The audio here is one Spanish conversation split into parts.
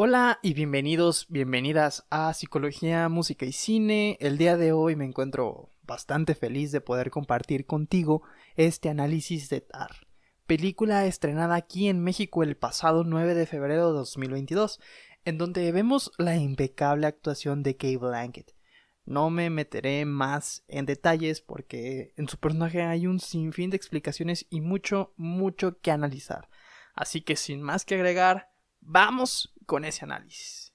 Hola y bienvenidas a Psicología, Música y Cine. El día de hoy me encuentro bastante feliz de poder compartir contigo este análisis de Tar, película estrenada aquí en México el pasado 9 de febrero de 2022, en donde vemos la impecable actuación de Cate Blanchett. No me meteré más en detalles porque en su personaje hay un sinfín de explicaciones y mucho que analizar. Así que sin más que agregar, vamos con ese análisis.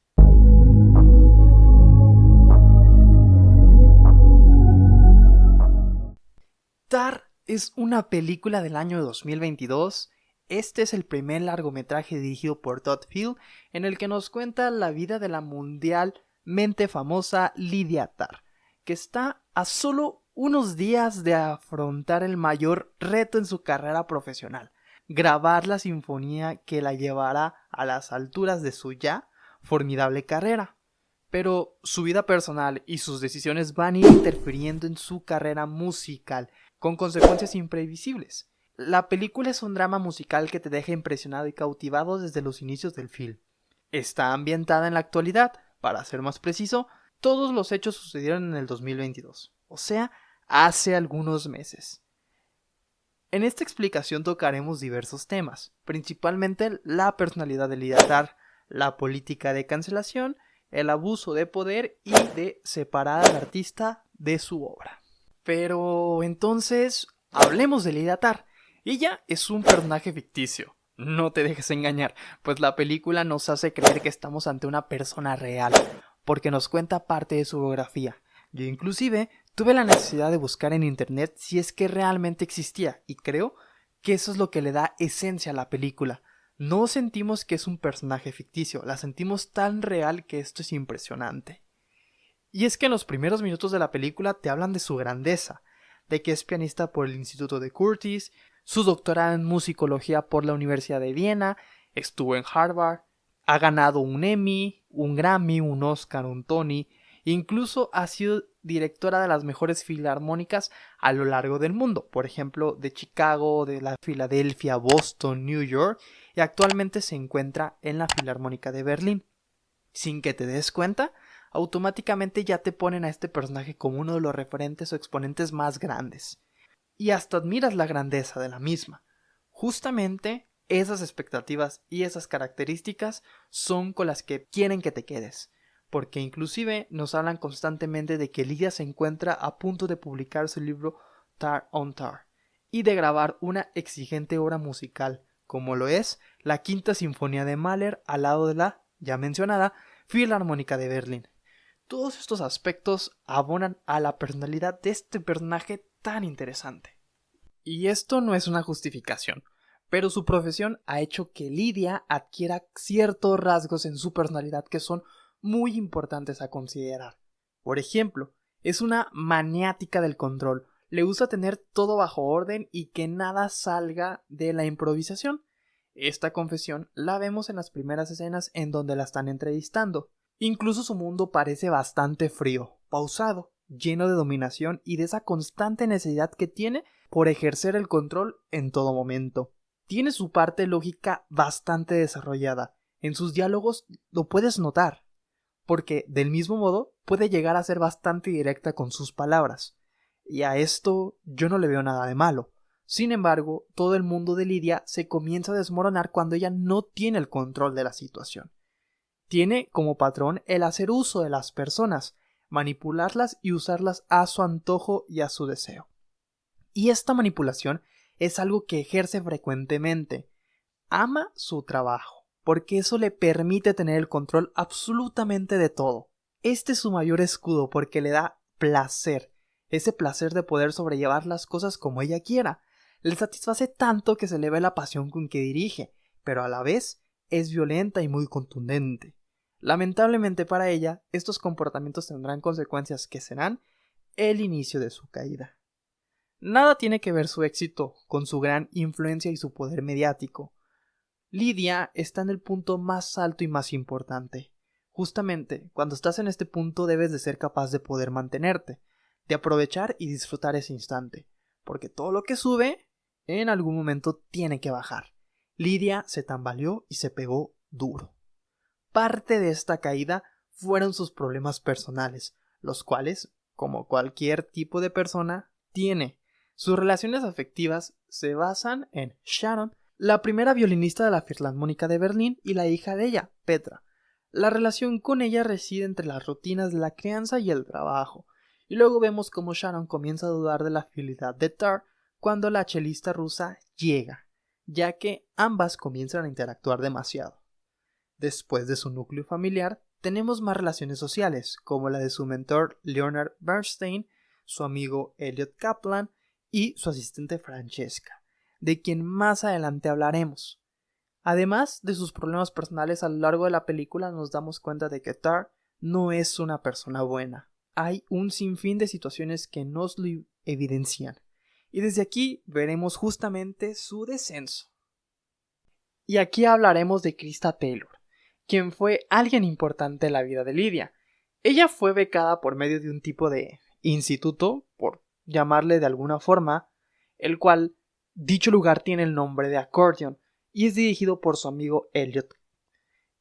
Tar es una película del año 2022. Este es el primer largometraje dirigido por Todd Field en el que nos cuenta la vida de la mundialmente famosa Lydia Tar, que está a solo unos días de afrontar el mayor reto en su carrera profesional: grabar la sinfonía que la llevará a las alturas de su ya formidable carrera. Pero su vida personal y sus decisiones van a ir interfiriendo en su carrera musical, con consecuencias imprevisibles. La película es un drama musical que te deja impresionado y cautivado desde los inicios del film. Está ambientada en la actualidad, para ser más preciso, todos los hechos sucedieron en el 2022, o sea, hace algunos meses. En esta explicación tocaremos diversos temas, principalmente la personalidad de Lydia Tar, la política de cancelación, el abuso de poder y de separar al artista de su obra. Pero entonces, hablemos de Lydia Tar. Ella es un personaje ficticio. No te dejes engañar, pues la película nos hace creer que estamos ante una persona real, porque nos cuenta parte de su biografía. Yo inclusive tuve la necesidad de buscar en internet si es que realmente existía, y creo que eso es lo que le da esencia a la película. No sentimos que es un personaje ficticio, la sentimos tan real que esto es impresionante. Y es que en los primeros minutos de la película te hablan de su grandeza, de que es pianista por el Instituto de Curtis, su doctorado en musicología por la Universidad de Viena, estuvo en Harvard, ha ganado un Emmy, un Grammy, un Oscar, un Tony, e incluso ha sido directora de las mejores filarmónicas a lo largo del mundo, por ejemplo de Chicago, de la Filadelfia, Boston, New York, y actualmente se encuentra en la Filarmónica de Berlín. Sin que te des cuenta, automáticamente ya te ponen a este personaje como uno de los referentes o exponentes más grandes. Y hasta admiras la grandeza de la misma. Justamente esas expectativas y esas características son con las que quieren que te quedes. Porque inclusive nos hablan constantemente de que Lydia se encuentra a punto de publicar su libro Tar on Tar y de grabar una exigente obra musical, como lo es la Quinta Sinfonía de Mahler al lado de la ya mencionada Filarmónica de Berlín. Todos estos aspectos abonan a la personalidad de este personaje tan interesante. Y esto no es una justificación, pero su profesión ha hecho que Lydia adquiera ciertos rasgos en su personalidad que son muy importantes a considerar. Por ejemplo, es una maniática del control, le gusta tener todo bajo orden y que nada salga de la improvisación. Esta confesión la vemos en las primeras escenas en donde la están entrevistando. Incluso su mundo parece bastante frío, pausado, lleno de dominación y de esa constante necesidad que tiene por ejercer el control en todo momento. Tiene su parte lógica bastante desarrollada. En sus diálogos lo puedes notar, porque del mismo modo puede llegar a ser bastante directa con sus palabras. Y a esto yo no le veo nada de malo. Sin embargo, todo el mundo de Lydia se comienza a desmoronar cuando ella no tiene el control de la situación. Tiene como patrón el hacer uso de las personas, manipularlas y usarlas a su antojo y a su deseo. Y esta manipulación es algo que ejerce frecuentemente. Ama su trabajo, porque eso le permite tener el control absolutamente de todo. Este es su mayor escudo porque le da placer, ese placer de poder sobrellevar las cosas como ella quiera. Le satisface tanto que se le ve la pasión con que dirige, pero a la vez es violenta y muy contundente. Lamentablemente para ella, estos comportamientos tendrán consecuencias que serán el inicio de su caída. Nada tiene que ver su éxito con su gran influencia y su poder mediático. Lydia está en el punto más alto y más importante. Justamente, cuando estás en este punto debes de ser capaz de poder mantenerte, de aprovechar y disfrutar ese instante, porque todo lo que sube, en algún momento tiene que bajar. Lydia se tambaleó y se pegó duro. parte de esta caída fueron sus problemas personales, los cuales, como cualquier tipo de persona, tiene. Sus relaciones afectivas se basan en Sharon, la primera violinista de la Filarmónica de Berlín, y la hija de ella, Petra. La relación con ella reside entre las rutinas de la crianza y el trabajo, y luego vemos cómo Sharon comienza a dudar de la fidelidad de Tar cuando la chelista rusa llega, ya que ambas comienzan a interactuar demasiado. Después de su núcleo familiar, tenemos más relaciones sociales, como la de su mentor Leonard Bernstein, su amigo Elliot Kaplan y su asistente Francesca, de quien más adelante hablaremos. Además de sus problemas personales, a lo largo de la película nos damos cuenta de que Tar no es una persona buena. Hay un sinfín de situaciones que nos lo evidencian, y desde aquí veremos justamente su descenso. Y aquí hablaremos de Krista Taylor, quien fue alguien importante en la vida de Lydia. Ella fue becada por medio de un tipo de instituto, por llamarle de alguna forma, el cual dicho lugar tiene el nombre de Accordion y es dirigido por su amigo Elliot.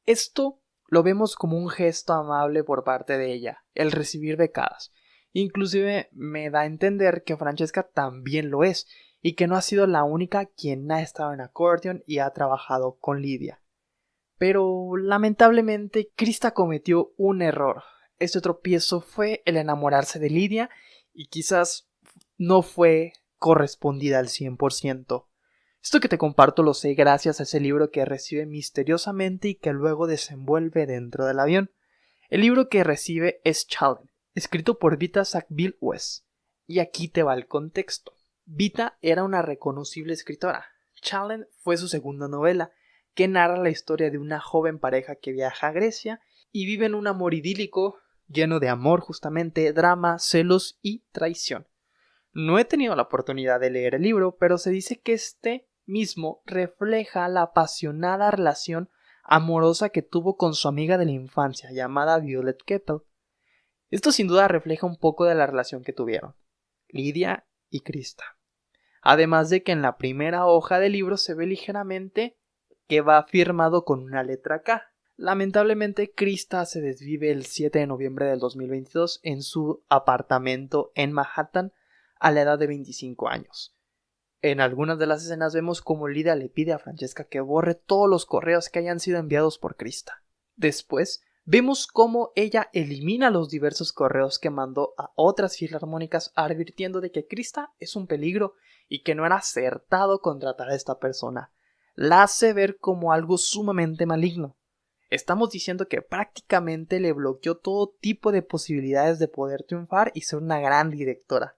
Esto lo vemos como un gesto amable por parte de ella, el recibir becadas. Inclusive me da a entender que Francesca también lo es, y que no ha sido la única quien ha estado en Accordion y ha trabajado con Lydia. Pero lamentablemente Krista cometió un error. Este tropiezo fue el enamorarse de Lydia y quizás no fue correspondida al 100%. Esto que te comparto lo sé gracias a ese libro que recibe misteriosamente y que luego desenvuelve dentro del avión. El libro que recibe es Challenge, escrito por Vita Sackville-West. Y aquí te va el contexto. Vita era una reconocible escritora. Challenge fue su segunda novela, que narra la historia de una joven pareja que viaja a Grecia y vive en un amor idílico, lleno de amor justamente, drama, celos y traición. No he tenido la oportunidad de leer el libro, pero se dice que este mismo refleja la apasionada relación amorosa que tuvo con su amiga de la infancia, llamada Violet Keppel. Esto sin duda refleja un poco de la relación que tuvieron, Lydia y Krista. Además de que en la primera hoja del libro se ve ligeramente que va firmado con una letra K. Lamentablemente, Krista se desvive el 7 de noviembre del 2022 en su apartamento en Manhattan a la edad de 25 años. En algunas de las escenas vemos como Lydia le pide a Francesca que borre todos los correos que hayan sido enviados por Krista. Después, vemos cómo ella elimina los diversos correos que mandó a otras filarmónicas advirtiendo de que Krista es un peligro y que no era acertado contratar a esta persona. La hace ver como algo sumamente maligno. Estamos diciendo que prácticamente le bloqueó todo tipo de posibilidades de poder triunfar y ser una gran directora.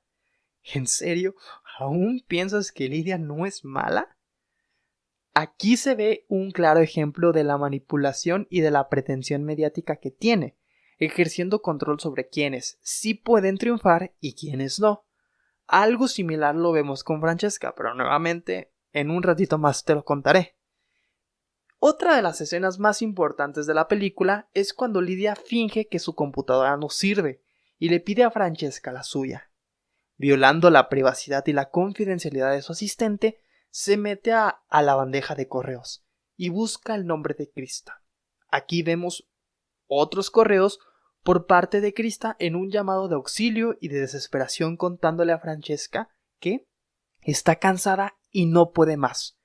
¿En serio? ¿Aún piensas que Lydia no es mala? Aquí se ve un claro ejemplo de la manipulación y de la pretensión mediática que tiene, ejerciendo control sobre quienes sí pueden triunfar y quienes no. Algo similar lo vemos con Francesca, pero nuevamente en un ratito más te lo contaré. Otra de las escenas más importantes de la película es cuando Lydia finge que su computadora no sirve y le pide a Francesca la suya. Violando la privacidad y la confidencialidad de su asistente, se mete a la bandeja de correos y busca el nombre de Krista. Aquí vemos otros correos por parte de Krista en un llamado de auxilio y de desesperación contándole a Francesca que está cansada y no puede más.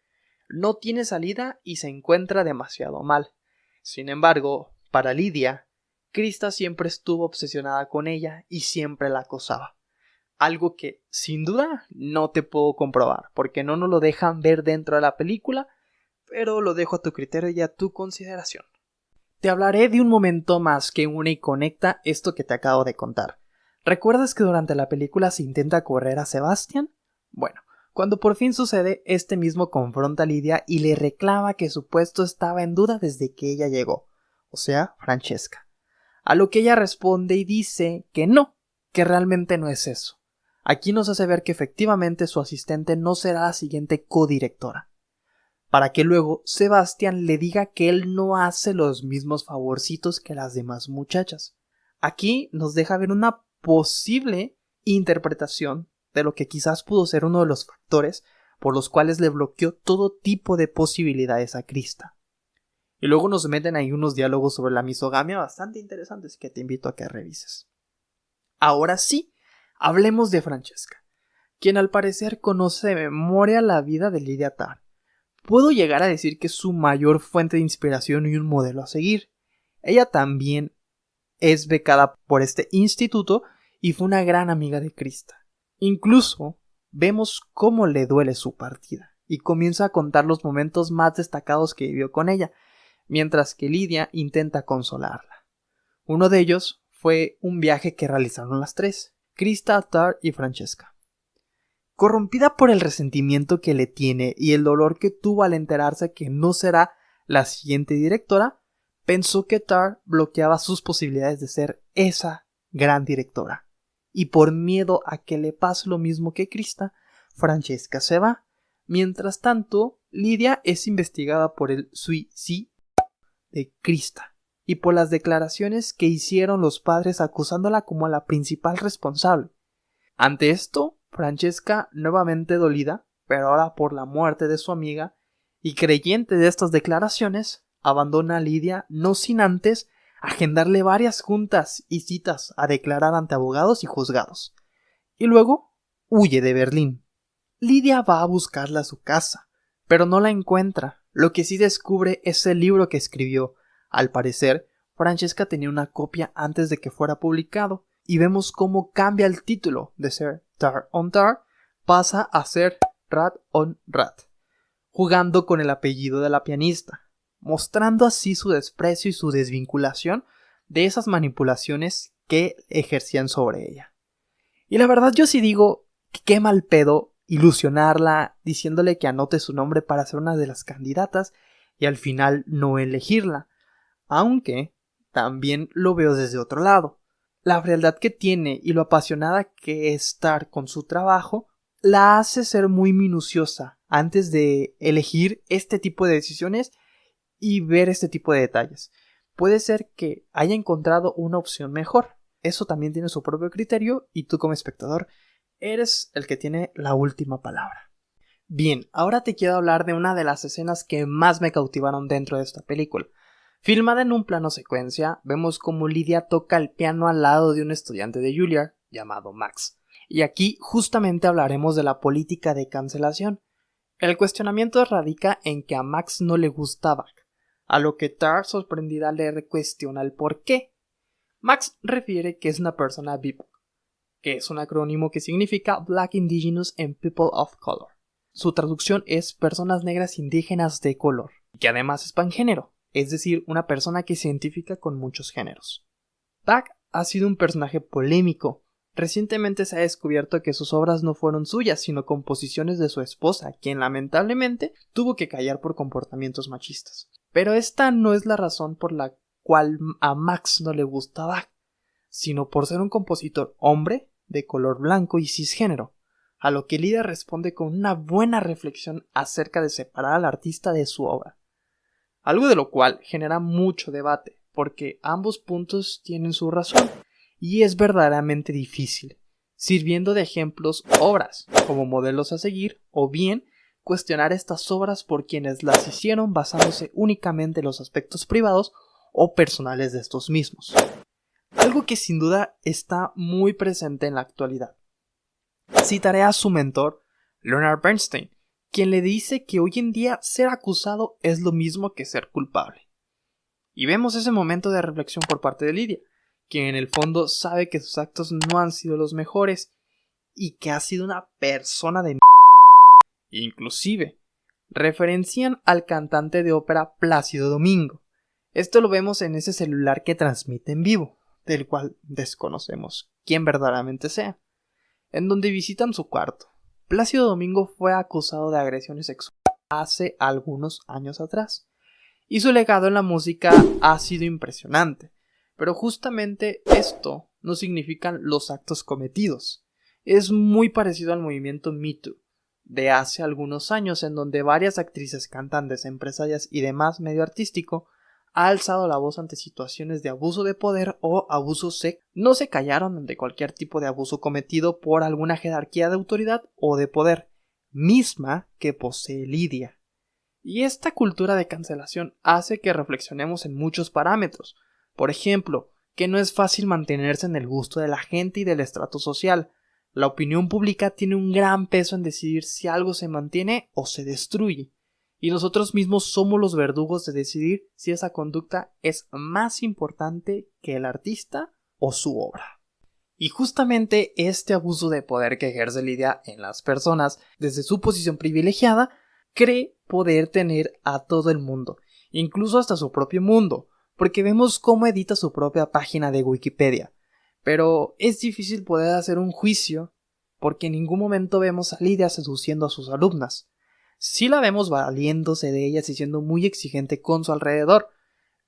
No tiene salida y se encuentra demasiado mal. Sin embargo, para Lydia, Krista siempre estuvo obsesionada con ella y siempre la acosaba. Algo que, sin duda, no te puedo comprobar, porque no nos lo dejan ver dentro de la película, pero lo dejo a tu criterio y a tu consideración. Te hablaré de un momento más que une y conecta esto que te acabo de contar. ¿Recuerdas que durante la película se intenta correr a Sebastian? Bueno, cuando por fin sucede, este mismo confronta a Lydia y le reclama que su puesto estaba en duda desde que ella llegó, o sea, Francesca. A lo que ella responde y dice que no, que realmente no es eso. Aquí nos hace ver que efectivamente su asistente no será la siguiente codirectora, para que luego Sebastian le diga que él no hace los mismos favorcitos que las demás muchachas. Aquí nos deja ver una posible interpretación de lo que quizás pudo ser uno de los factores por los cuales le bloqueó todo tipo de posibilidades a Krista. Y luego nos meten ahí unos diálogos sobre la misogamia bastante interesantes que te invito a que revises. Ahora sí, hablemos de Francesca, quien al parecer conoce de memoria la vida de Lydia Tarr. Puedo llegar a decir que es su mayor fuente de inspiración y un modelo a seguir. Ella también es becada por este instituto y fue una gran amiga de Krista. Incluso vemos cómo le duele su partida y comienza a contar los momentos más destacados que vivió con ella, mientras que Lydia intenta consolarla. Uno de ellos fue un viaje que realizaron las tres, Krista, Tarr y Francesca. Corrompida por el resentimiento que le tiene y el dolor que tuvo al enterarse que no será la siguiente directora, pensó que Tarr bloqueaba sus posibilidades de ser esa gran directora. Y por miedo a que le pase lo mismo que Krista, Francesca se va. Mientras tanto, Lydia es investigada por el suicidio de Krista y por las declaraciones que hicieron los padres acusándola como la principal responsable. Ante esto, Francesca, nuevamente dolida, pero ahora por la muerte de su amiga, y creyente de estas declaraciones, abandona a Lydia no sin antes agendarle varias juntas y citas a declarar ante abogados y juzgados. Y luego huye de Berlín. Lydia va a buscarla a su casa, pero no la encuentra. Lo que sí descubre es el libro que escribió. Al parecer, Francesca tenía una copia antes de que fuera publicado, y vemos cómo cambia el título de ser Tarr on Tarr, pasa a ser Rat on Rat, jugando con el apellido de la pianista, mostrando así su desprecio y su desvinculación de esas manipulaciones que ejercían sobre ella. Y la verdad yo sí digo que qué mal pedo ilusionarla diciéndole que anote su nombre para ser una de las candidatas y al final no elegirla, aunque también lo veo desde otro lado. La frialdad que tiene y lo apasionada que es estar con su trabajo la hace ser muy minuciosa antes de elegir este tipo de decisiones y ver este tipo de detalles. Puede ser que haya encontrado una opción mejor. Eso también tiene su propio criterio y tú como espectador eres el que tiene la última palabra. Bien, ahora te quiero hablar de una de las escenas que más me cautivaron dentro de esta película. Filmada en un plano secuencia, vemos como Lydia toca el piano al lado de un estudiante de Juilliard llamado Max. Y aquí justamente hablaremos de la política de cancelación. El cuestionamiento radica en que a Max no le gusta Bach, a lo que Tarr, sorprendida, le cuestiona el por qué. Max refiere que es una persona BIPOC, que es un acrónimo que significa Black Indigenous and People of Color. Su traducción es personas negras indígenas de color, que además es pangénero, es decir, una persona que se identifica con muchos géneros. Bach ha sido un personaje polémico. Recientemente se ha descubierto que sus obras no fueron suyas, sino composiciones de su esposa, quien lamentablemente tuvo que callar por comportamientos machistas. Pero esta no es la razón por la cual a Max no le gusta Bach, sino por ser un compositor hombre, de color blanco y cisgénero, a lo que Lydia responde con una buena reflexión acerca de separar al artista de su obra. Algo de lo cual genera mucho debate, porque ambos puntos tienen su razón, y es verdaderamente difícil, sirviendo de ejemplos obras como modelos a seguir, o bien cuestionar estas obras por quienes las hicieron basándose únicamente en los aspectos privados o personales de estos mismos. Algo que sin duda está muy presente en la actualidad. Citaré a su mentor, Leonard Bernstein, quien le dice que hoy en día ser acusado es lo mismo que ser culpable. Y vemos ese momento de reflexión por parte de Lydia, quien en el fondo sabe que sus actos no han sido los mejores y que ha sido una persona de Inclusive, referencian al cantante de ópera Plácido Domingo. Esto lo vemos en ese celular que transmite en vivo, del cual desconocemos quién verdaderamente sea, en donde visitan su cuarto. Plácido Domingo fue acusado de agresiones sexuales hace algunos años atrás, y su legado en la música ha sido impresionante, pero justamente esto no significan los actos cometidos. Es muy parecido al movimiento Me Too de hace algunos años, en donde varias actrices, cantantes, empresarias y demás medio artístico ha alzado la voz ante situaciones de abuso de poder o abuso sexual. No se callaron ante cualquier tipo de abuso cometido por alguna jerarquía de autoridad o de poder, misma que posee Lydia. Y esta cultura de cancelación hace que reflexionemos en muchos parámetros. Por ejemplo, que no es fácil mantenerse en el gusto de la gente y del estrato social. La opinión pública tiene un gran peso en decidir si algo se mantiene o se destruye. Y nosotros mismos somos los verdugos de decidir si esa conducta es más importante que el artista o su obra. Y justamente este abuso de poder que ejerce Lydia en las personas desde su posición privilegiada cree poder tener a todo el mundo, incluso hasta su propio mundo, porque vemos cómo edita su propia página de Wikipedia. Pero es difícil poder hacer un juicio porque en ningún momento vemos a Lydia seduciendo a sus alumnas. Sí la vemos valiéndose de ellas y siendo muy exigente con su alrededor,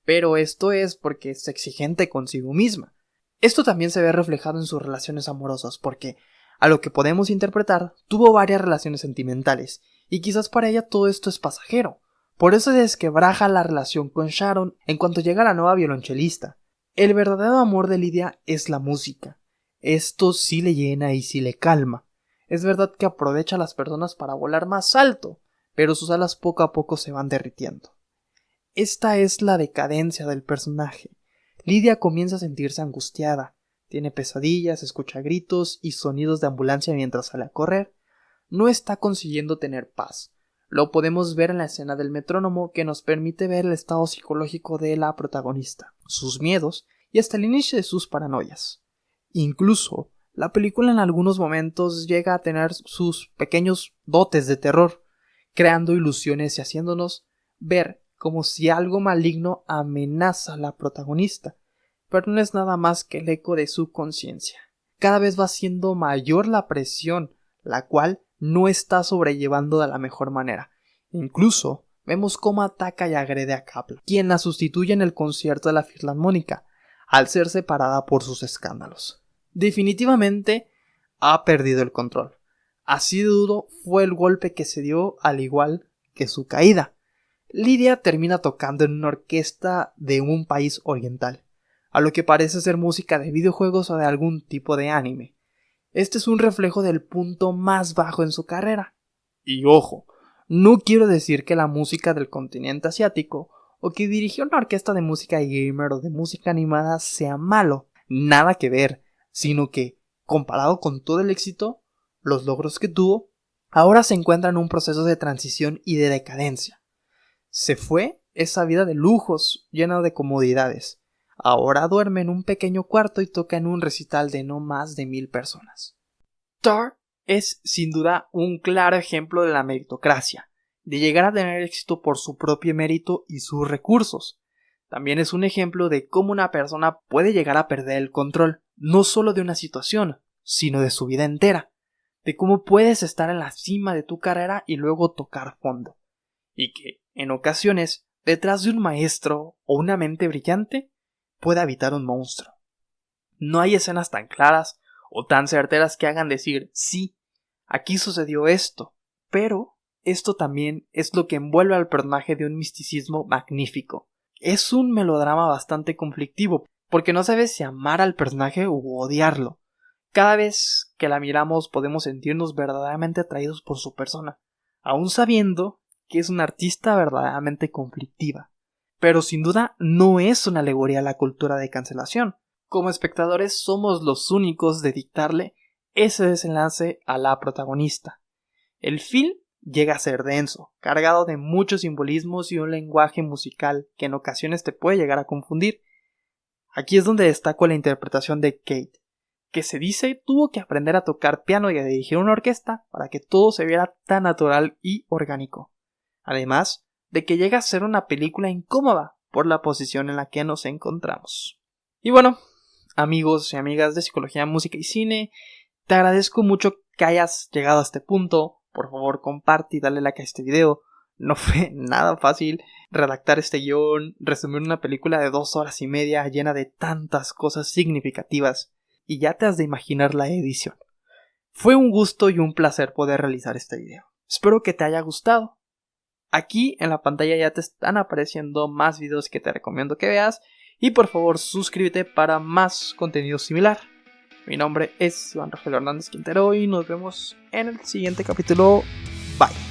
pero esto es porque es exigente consigo misma. Esto también se ve reflejado en sus relaciones amorosas porque, a lo que podemos interpretar, tuvo varias relaciones sentimentales y quizás para ella todo esto es pasajero. Por eso desquebraja la relación con Sharon en cuanto llega la nueva violonchelista. El verdadero amor de Lydia es la música. Esto sí le llena y sí le calma. Es verdad que aprovecha a las personas para volar más alto, pero sus alas poco a poco se van derritiendo. Esta es la decadencia del personaje. Lydia comienza a sentirse angustiada, tiene pesadillas, escucha gritos y sonidos de ambulancia mientras sale a correr. No está consiguiendo tener paz. Lo podemos ver en la escena del metrónomo que nos permite ver el estado psicológico de la protagonista, sus miedos y hasta el inicio de sus paranoias. Incluso, la película en algunos momentos llega a tener sus pequeños dotes de terror, creando ilusiones y haciéndonos ver como si algo maligno amenaza a la protagonista, pero no es nada más que el eco de su conciencia. Cada vez va siendo mayor la presión, la cual no está sobrellevando de la mejor manera. Incluso vemos cómo ataca y agrede a Kaplan, quien la sustituye en el concierto de la Filarmónica, al ser separada por sus escándalos. Definitivamente ha perdido el control. Así de duro fue el golpe que se dio, al igual que su caída. Lydia termina tocando en una orquesta de un país oriental, a lo que parece ser música de videojuegos o de algún tipo de anime. Este es un reflejo del punto más bajo en su carrera. Y ojo, no quiero decir que la música del continente asiático o que dirigió una orquesta de música gamer o de música animada sea malo, nada que ver, sino que, comparado con todo el éxito, los logros que tuvo, ahora se encuentra en un proceso de transición y de decadencia. Se fue esa vida de lujos, llena de comodidades. Ahora duerme en un pequeño cuarto y toca en un recital de no más de 1000 personas. Tar es sin duda un claro ejemplo de la meritocracia, de llegar a tener éxito por su propio mérito y sus recursos. También es un ejemplo de cómo una persona puede llegar a perder el control, no solo de una situación, sino de su vida entera, de cómo puedes estar en la cima de tu carrera y luego tocar fondo, y que, en ocasiones, detrás de un maestro o una mente brillante, puede habitar un monstruo. No hay escenas tan claras o tan certeras que hagan decir, sí, aquí sucedió esto, pero esto también es lo que envuelve al personaje de un misticismo magnífico. Es un melodrama bastante conflictivo, porque no sabes si amar al personaje u odiarlo. Cada vez que la miramos podemos sentirnos verdaderamente atraídos por su persona, aun sabiendo que es una artista verdaderamente conflictiva. Pero sin duda no es una alegoría a la cultura de cancelación. Como espectadores somos los únicos de dictarle ese desenlace a la protagonista. El film llega a ser denso, cargado de muchos simbolismos y un lenguaje musical que en ocasiones te puede llegar a confundir. Aquí es donde destaco la interpretación de Kate, que se dice tuvo que aprender a tocar piano y a dirigir una orquesta para que todo se viera tan natural y orgánico. Además de que llega a ser una película incómoda por la posición en la que nos encontramos. Y bueno, amigos y amigas de Psicología, Música y Cine, te agradezco mucho que hayas llegado a este punto. Por favor, comparte y dale like a este video. No fue nada fácil redactar este guión, resumir una película de 2 horas y media llena de tantas cosas significativas, y ya te has de imaginar la edición. Fue un gusto y un placer poder realizar este video. Espero que te haya gustado. Aquí en la pantalla ya te están apareciendo más videos que te recomiendo que veas, y por favor suscríbete para más contenido similar. Mi nombre es Iván Rogelio Hernández Quintero y nos vemos en el siguiente capítulo. Bye.